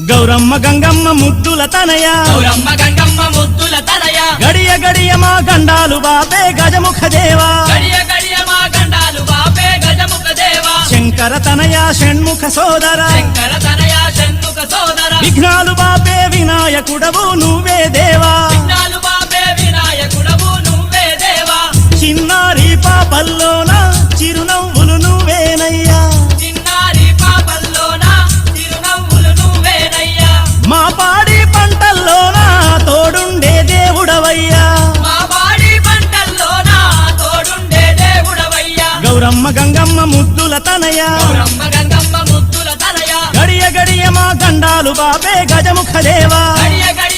గౌరమ్మ గంగమ్మ ముద్దుల తనయ గౌరమ్మ గంగమ్మ ముద్దుల తనయ గడియ గడియ మా గండాలు బాపే గజముఖ దేవా గడియ గడియ మా గండాలు బాపే గజముఖ దేవా శంకర తనయ షణ్ముఖ సోదర శంకర తనయ షణ్ముఖ సోదర విఘ్నాలు బాపే వినాయకుడవు నువ్వే దేవా విఘ్నాలు బాపే వినాయకుడవు నువ్వే దేవా చిన్నారి పాపల్లోన చిరునవ్వులు నువ్వేనయ్యా చిన్నారి పాపల్లోన చిరునవ్వులు నువ్వేనయ్యా మా పాడి పంటల్లోన తోడుండే దేవుడవయ్యా మా పాడి పంటల్లోన తోడుండే దేవుడవయ్యా గౌరమ్మ గంగమ్మ ముద్దుల తనయ గౌరమ్మ గంగమ్మ ముద్దుల తనయ గడియ గడియ మా గండాలు బాపే గజముఖ దేవా గడియ గడియ